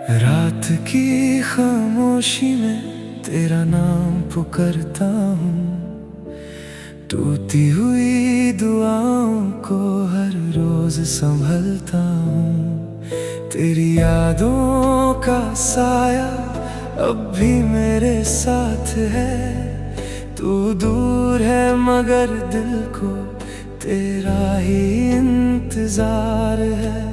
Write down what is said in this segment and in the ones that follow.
रात की खामोशी में तेरा नाम पुकारता हूँ। टूटी हुई दुआओं को हर रोज संभलता हूँ। तेरी यादों का साया अब भी मेरे साथ है। तू दूर है मगर दिल को तेरा ही इंतजार है।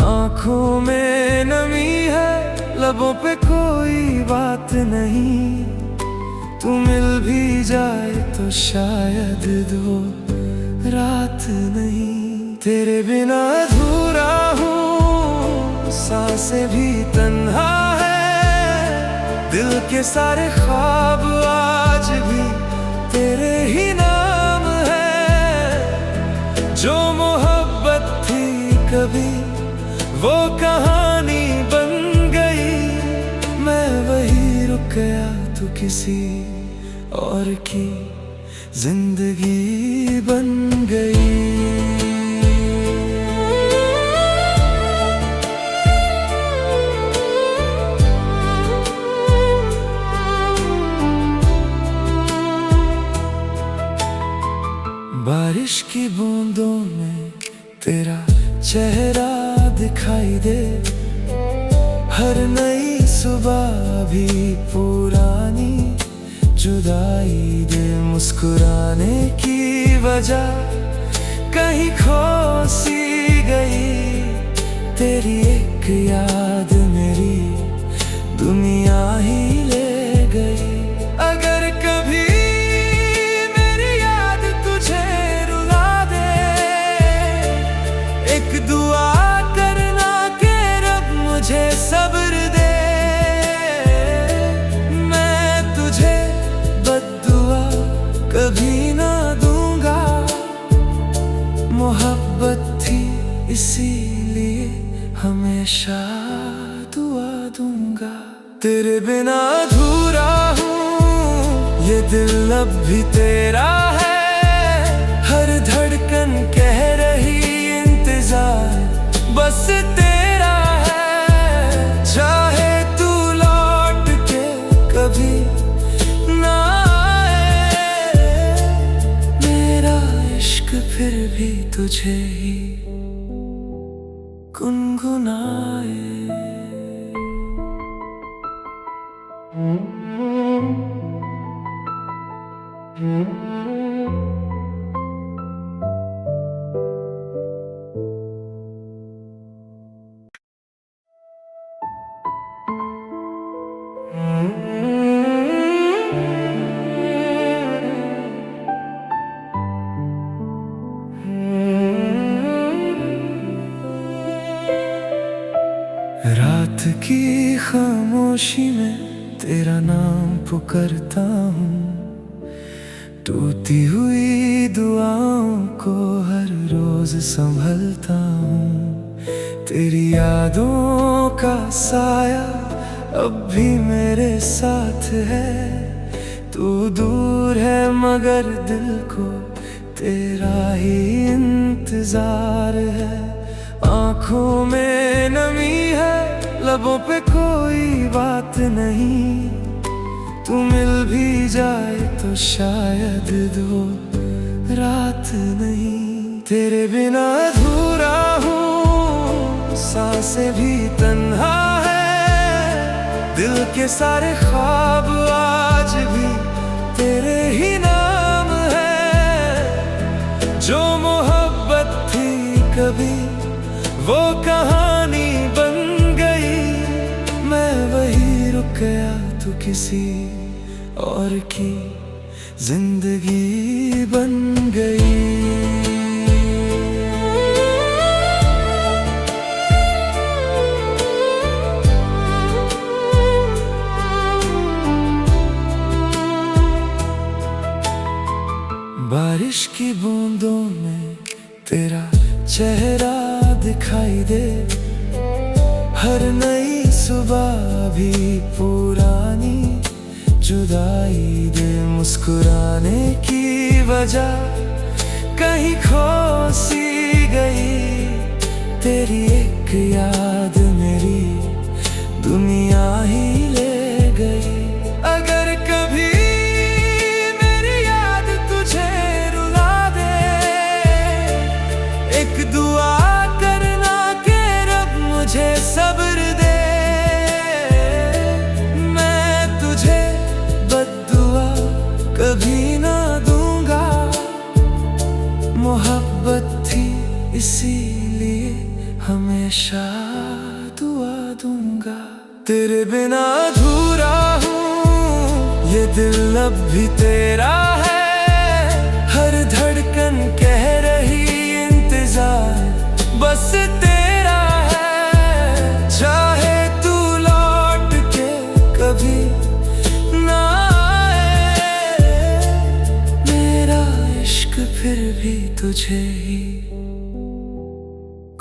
आँखों में नमी है, लबों पे कोई बात नहीं। तू मिल भी जाए तो शायद दो रात नहीं। तेरे बिना अधूरा हूँ, सांसें भी तन्हा है। दिल के सारे ख्वाब आज भी तेरे ही नाम है। जो मोहब्बत थी कभी वो कहानी बन गई। मैं वही रुक गया, तू किसी और की जिंदगी बन गई। बारिश की बूंदों में तेरा चेहरा दिखाई दे। हर नई सुबह भी पुरानी जुदाई दे। मुस्कुराने की वजह कहीं खो सी गई। तेरी एक याद मेरी दुनिया ही ले गई। अगर कभी मेरी याद तुझे रुला दे, एक दुआ करना के रब मुझे सब्र दे। मैं तुझे बद्दुआ कभी ना दूंगा। मोहब्बत थी इसीलिए हमेशा दुआ दूंगा। तेरे बिना अधूरा हूँ, ये दिल अब भी तेरा है। हर धड़कन कह रही इंतजार बस तेरा है। चाहे तू लौट के कभी ना आए, मेरा इश्क फिर भी तुझे ही गुनगुनाए। रात की खामोशी में तेरा नाम पुकारता हूँ। टूटी हुई दुआओं को हर रोज संभलता हूँ। तेरी यादों का साया अब भी मेरे साथ है। तू दूर है मगर दिल को तेरा ही इंतजार है। आँखों में नमी है, लबों पे कोई बात नहीं। तू मिल भी जाए तो शायद दो रात नहीं। तेरे बिना अधूरा हूँ, सांसें भी तन्हा है। दिल के सारे ख्वाब आज भी तेरे ही नाम है। जो मोहब्बत थी कभी वो कहानी बन गई। मैं वही रुक गया, तू किसी और की जिंदगी बन गई। बारिश की बूंदों में तेरा चेहरा दिखाई दे। हर नई सुबह भी पुरानी जुदाई दे। मुस्कुराने की वजह कहीं खो सी गई। तेरी एक याद मेरी सब्र दे। मैं तुझे बद्दुआ कभी ना दूंगा, मोहब्बत थी इसीलिए हमेशा दुआ दूंगा। तेरे बिना अधूरा हूँ, ये दिल अब भी तेरा है। हर धड़कन कह रही इंतजार बस तेरा है। चाहे तू लौट के कभी ना आए, मेरा इश्क फिर भी तुझे ही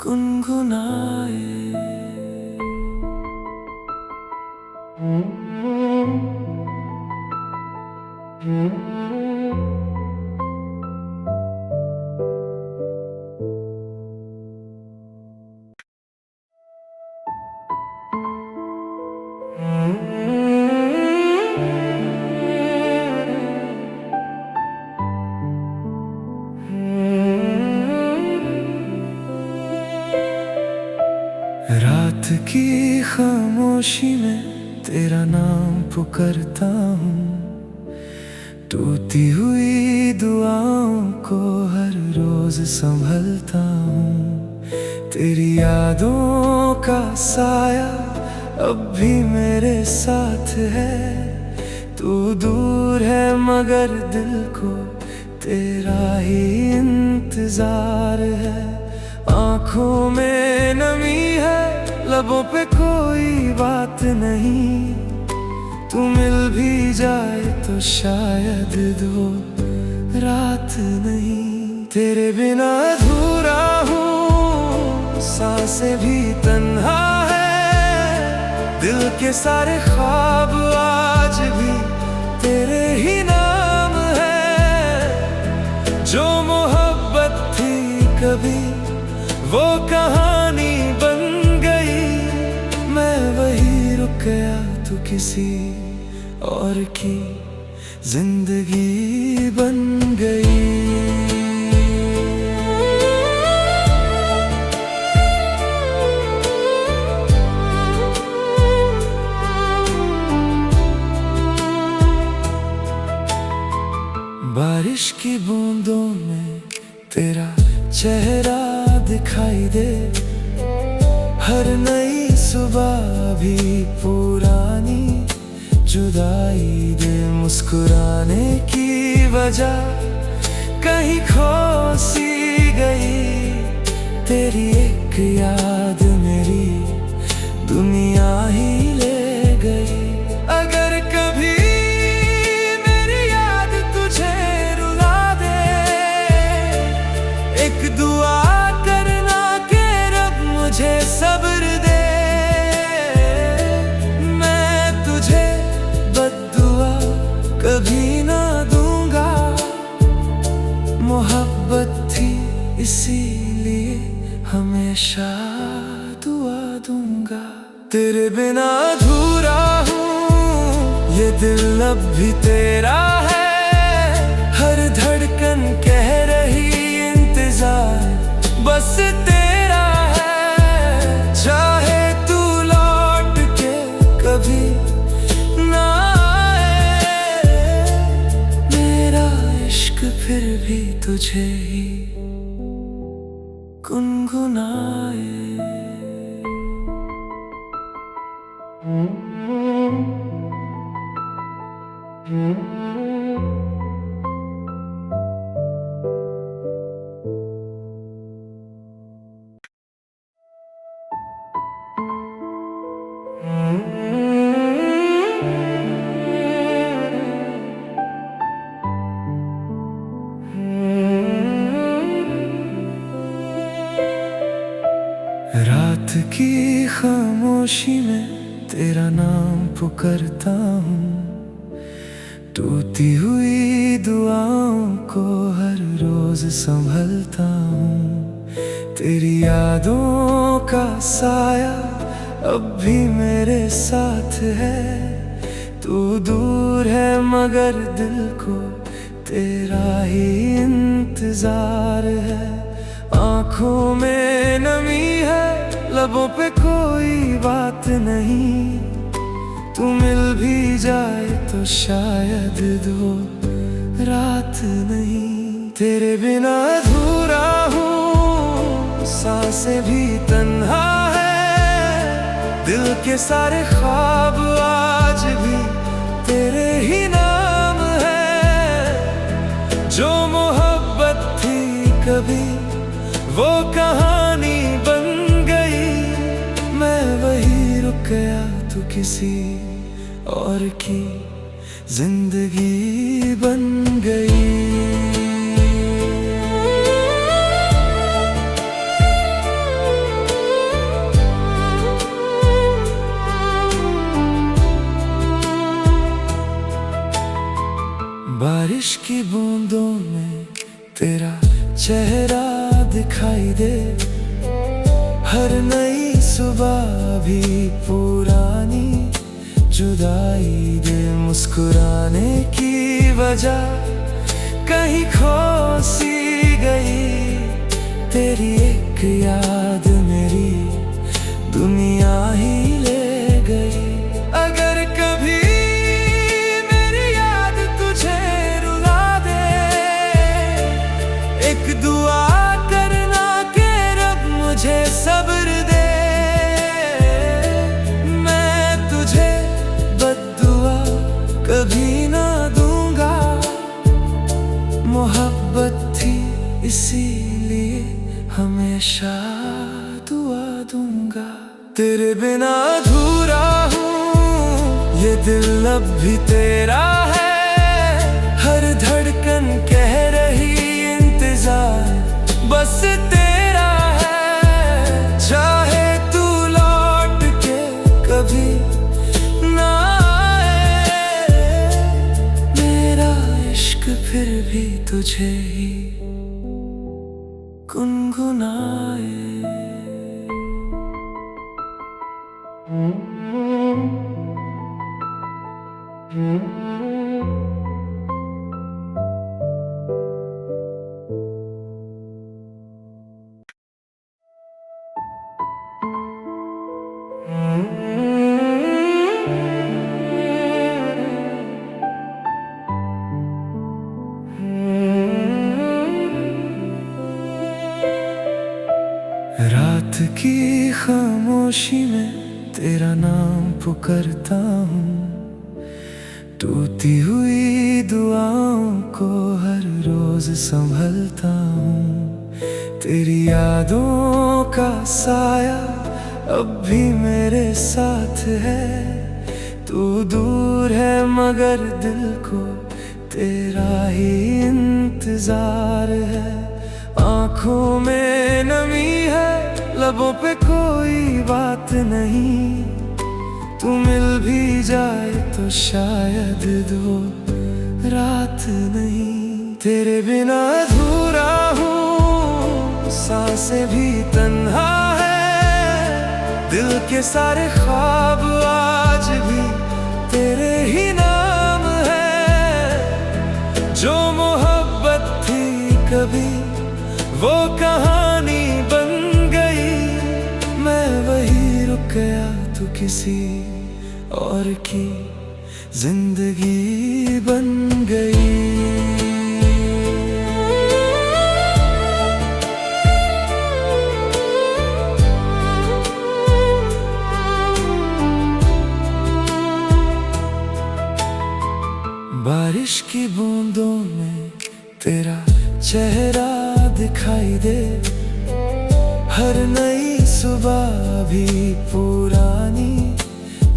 गुनगुनाए। रात की खामोशी में तेरा नाम पुकारता हूँ, टूटी हुई दुआओं को हर रोज संभलता हूँ। तेरी यादों का साया अब भी मेरे साथ है। तू दूर है मगर दिल को तेरा ही इंतजार है। आँखों में नमी है, लबों पे कोई बात नहीं। तू मिल भी जाए तो शायद दो रात नहीं। तेरे बिना अधूरा हूँ, सांसें भी तन्हा है। दिल के सारे ख्वाब आज भी तेरे ही नाम है। जो मोहब्बत थी कभी वो कहानी बन गई। मैं वही रुक गया तो किसी और की जिंदगी बन गई। बारिश की बूंदों में तेरा चेहरा दिखाई दे। हर नई सुबह भी पुरानी जुदाई दे। मुस्कुराने की वजह कहीं खो सी गई। तेरी एक याद मेरी दुनिया ही ले गई। अगर कभी मेरी याद तुझे रुला दे, एक दुआ करना के रब मुझे सब्र दे। मैं तुझे बद्दुआ कभी ना दूंगा, मोहब्बत थी इसीलिए हमेशा दुआ दूंगा। तेरे बिना अधूरा हूँ, ये दिल अब भी तेरा है। हर धड़कन कह रही इंतजार बस तेरा है। चाहे तू लौट के कभी ना आए, मेरा इश्क फिर भी तुझे ही गुनगुनाए। रात की खामोशी में तेरा नाम पुकारता हूँ, टूटी हुई दुआओं को हर रोज संभलता हूँ। तेरी यादों का साया अब भी मेरे साथ है। तू दूर है मगर दिल को तेरा ही इंतजार है। आँखों में नमी है, लबों पे कोई बात नहीं, तू मिल भी जाए तो शायद दो रात नहीं। तेरे बिना अधूरा हूँ, सांसें भी तन्हा है, दिल के सारे ख्वाब आज भी तेरे ही नाम है। जो मोहब्बत थी कभी वो कहानी बन गई, मैं वही रुक गया तू किसी और की जिंदगी बन गई। बारिश की बूंदों में तेरा चेहरा दिखाई दे, हर नई सुबह भी पुरानी जुदाई दे। मुस्कुराने की वजह कहीं खो सी गई, तेरी एक याद मेरी दुनिया ही ले गई। अगर कभी मेरी याद तुझे रुला दे, एक दुआ करना कि रब मुझे सब्र दे। मैं तुझे बद्दुआ कभी ना दूंगा, मोहब्बत थी इसीलिए हमेशा दुआ दूंगा। तेरे बिना अधूरा हूँ, ये दिल अब भी तेरा है, हर धड़कन कह रही इंतजार बस तेरा है। चाहे तू लौट के कभी ना आए, मेरा इश्क फिर भी तुझे ही गुनगुनाए। रात की खामोशी में तेरा नाम पुकारता हूँ, टूटी हुई दुआओं को हर रोज संभलता हूँ। तेरी यादों का साया अब भी मेरे साथ है, तू दूर है मगर दिल को तेरा ही इंतजार है। आँखों में नमी है, लबों पे कोई बात नहीं, तू मिल भी जाए तो शायद दो रात नहीं। तेरे बिना अधूरा हूँ, सांसें भी तन्हा है, दिल के सारे ख्वाब आज भी तेरे ही नाम है। जो मोहब्बत थी कभी वो कहानी बन गई, मैं वही रुक गया तू किसी और की जिंदगी बन गई। बारिश की बूंदों में तेरा चेहरा दिखाई दे, हर नई सुबह भी पुरानी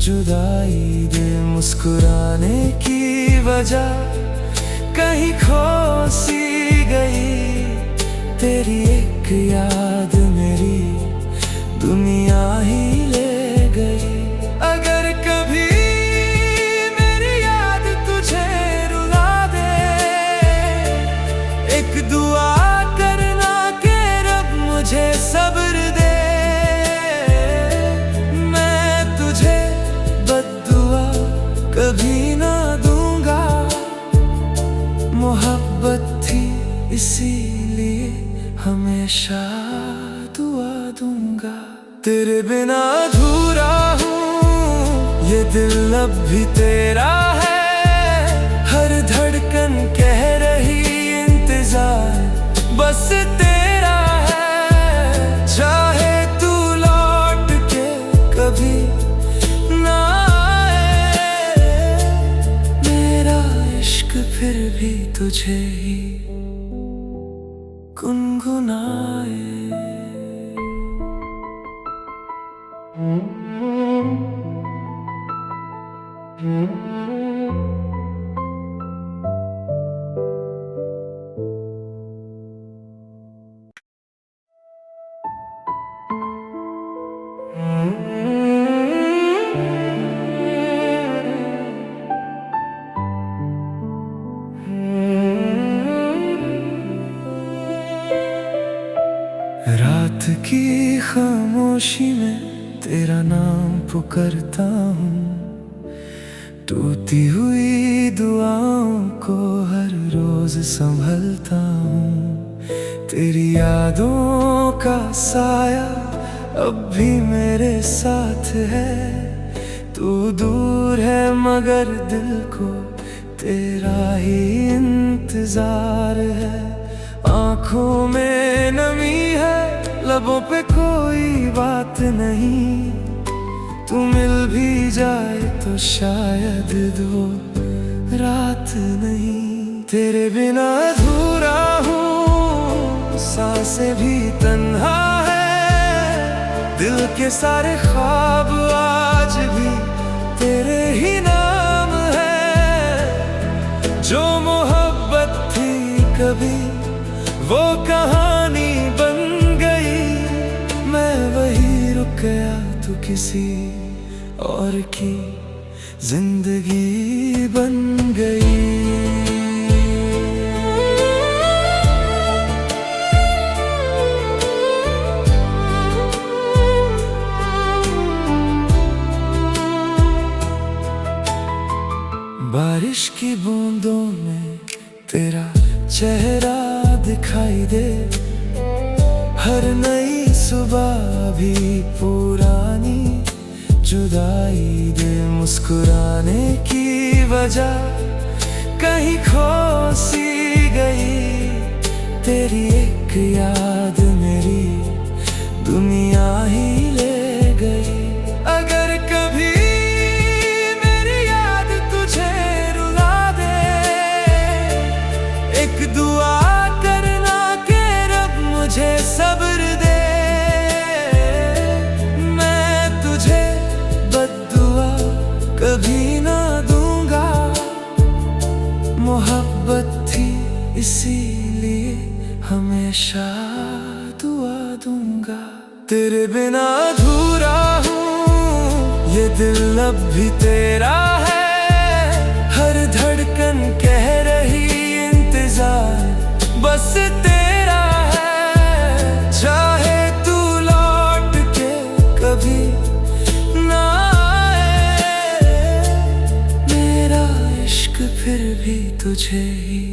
जुदाई दे। मुस्कुराने की वजह कहीं खो सी गई, तेरी एक याद मेरी दुनिया ही ले गई। अगर कभी मेरी याद तुझे रुला दे, एक दुआ करना कि रब मुझे सब्र दे। मैं तुझे बद्दुआ कभी ना दूंगा, मोहब्बत थी इसीलिए हमेशा दिल अब भी तेरा है, हर धड़कन कह रही इंतजार बस तेरा है। चाहे तू लौट के कभी ना आए, मेरा इश्क फिर भी तुझे ही गुनगुनाए। रात की खामोशी में तेरा नाम पुकारता हूँ, टूटी हुई दुआओं को हर रोज संभलता हूँ। तेरी यादों का साया अब भी मेरे साथ है, तू दूर है मगर दिल को तेरा ही इंतजार है। आँखों में नमी है, लबों पे कोई बात नहीं, तू मिल भी जाए तो शायद दो रात नहीं। तेरे बिना अधूरा हूँ, सांसें भी तन्हा है, दिल के सारे ख्वाब आज भी तेरे ही नाम है। जो मोहब्बत थी कभी वो कहानी बन गई, मैं वही रुक गया तू किसी और की जिंदगी बन गई। बारिश की बूंदों में तेरा चेहरा दिखाई दे, हर नई सुबह भी पुरानी जुदाई दे। मुस्कुराने की वजह कहीं खो सी गई, तेरी एक याद मेरी दुनिया ही ले गई। अगर कभी मेरी याद तुझे रुला दे, एक दुआ करना के रब मुझे सब्र दे। मैं तुझे बद्दुआ कभी ना दूंगा, मोहब्बत थी इसीलिए हमेशा दुआ दूंगा। तेरे बिना अधूरा हूँ, ये दिल अब भी तेरा है, हर धड़कन कह रही इंतजार बस तेरा है। चाहे तू लौट के कभी ना आए, मेरा इश्क फिर भी तुझे ही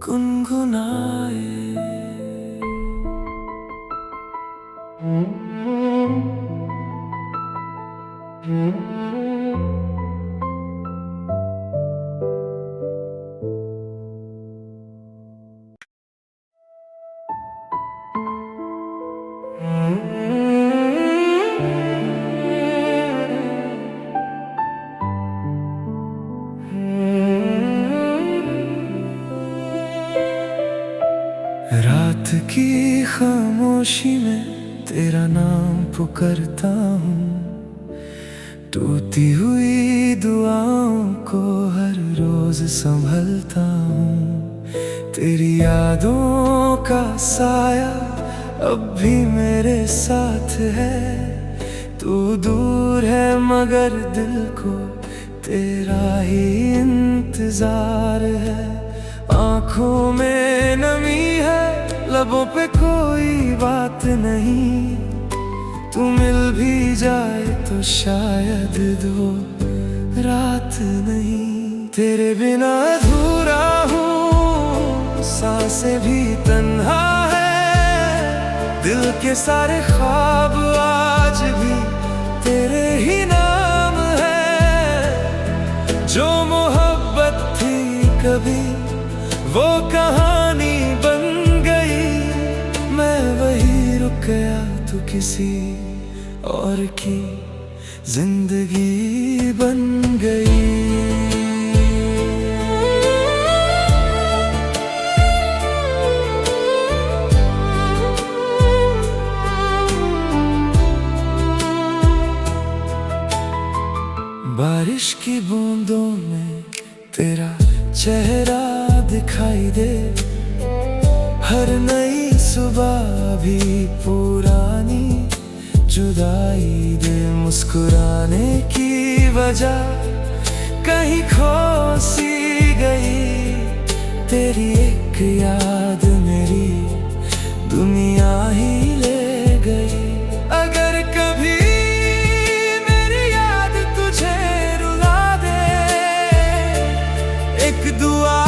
गुनगुनाए। रात की खामोशी में तेरा नाम पुकारता हूँ, टूटी हुई दुआओं को हर रोज संभलता हूँ। तेरी यादों का साया अब भी मेरे साथ है, तू दूर है मगर दिल को तेरा ही इंतजार है। आँखों में नमी है, लबों पे कोई बात नहीं, तू मिल भी जाए तो शायद दो रात नहीं। तेरे बिना अधूरा हूँ, सांसें भी तन्हा है, दिल के सारे ख्वाब आज भी तेरे ही नाम किसी और की जिंदगी बन गई। बारिश की बूंदों में तेरा चेहरा दिखाई दे, हर नई सुबह भी पुरानी जुदाई दे। मुस्कुराने की वजह कहीं खो सी गई, तेरी एक याद मेरी दुनिया ही ले गई। अगर कभी मेरी याद तुझे रुला दे, एक दुआ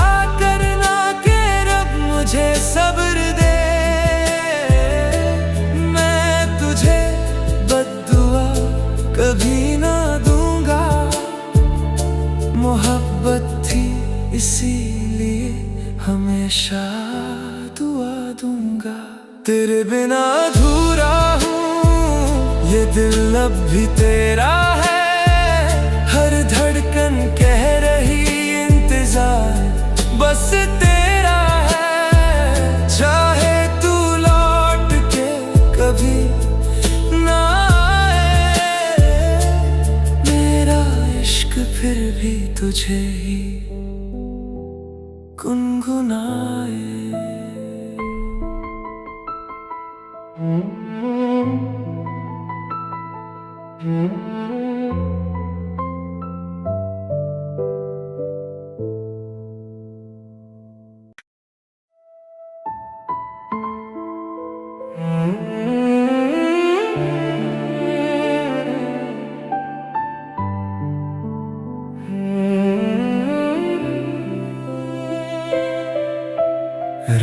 करना कि रब मुझे सब्र दे। मैं तुझे बद्दुआ कभी ना दूंगा, मोहब्बत थी इसीलिए हमेशा दुआ दूंगा। तेरे बिना अधूरा हूँ, ये दिल अब भी तेरा है। हर धड़कन कह रही इंतजार बस तेरा है। चाहे तू लौट के कभी ना आए, मेरा इश्क फिर भी तुझे ही गुनगुनाए।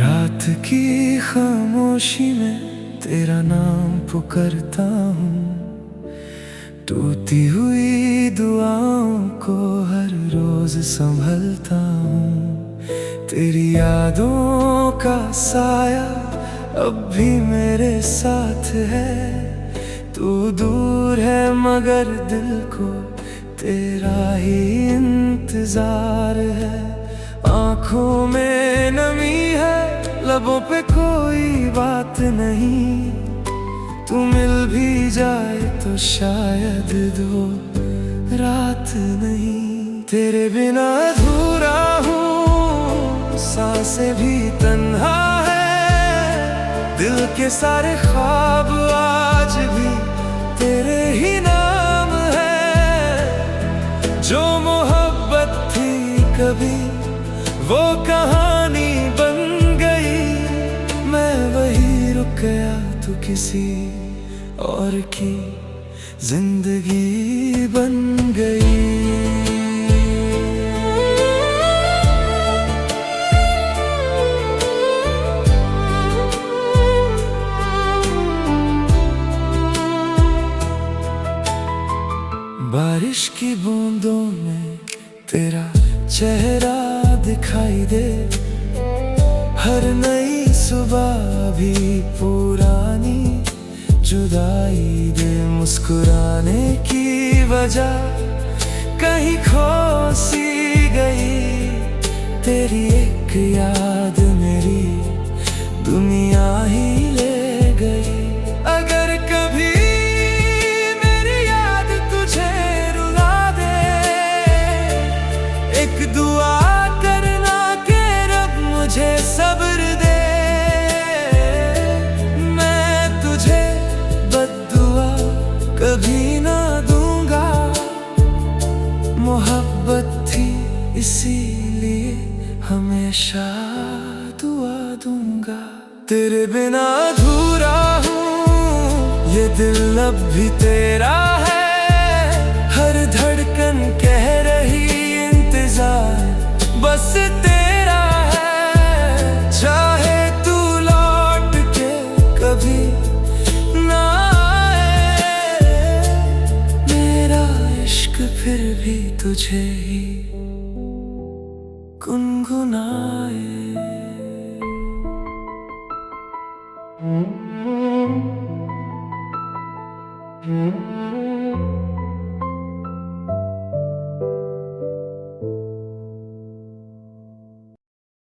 रात की खामोशी में तेरा नाम पुकारता हूँ, टूटी हुई दुआओं को हर रोज संभलता हूँ। तेरी यादों का साया अब भी मेरे साथ है। तू दूर है मगर दिल को तेरा ही इंतजार है। आँखों में नमी है, लबों पे कोई बात नहीं। तू मिल भी जाए तो शायद दो रात नहीं। तेरे बिना अधूरा हूँ, सांसें भी तन्हा है। दिल के सारे ख्वाब आज भी तेरे ही नाम है। जो मोहब्बत थी कभी वो कहानी बन गई। मैं वही रुक गया, तू किसी और की जिंदगी बन गई। बारिश की बूंदों में तेरा चेहरा दिखाई दे, हर नई सुबह भी पुरानी जुदाई दे। मुस्कुराने की वजह कहीं खो सी गई, तेरी एक याद मेरी दुनिया ही ले गई। अगर कभी मेरी याद तुझे रुला दे, एक दुआ करना कि रब मुझे सब्र दे। मैं तुझे बद्दुआ कभी ना दूंगा, मोहब्बत थी इसीलिए हमेशा दुआ दूंगा। तेरे बिना अधूरा हूँ, ये दिल अब भी तेरा है। हर धड़कन कह रही इंतजार बस तेरा है। चाहे तू लौट के कभी ना आए, मेरा इश्क फिर भी तुझे ही गुनगुनाए। Hmm.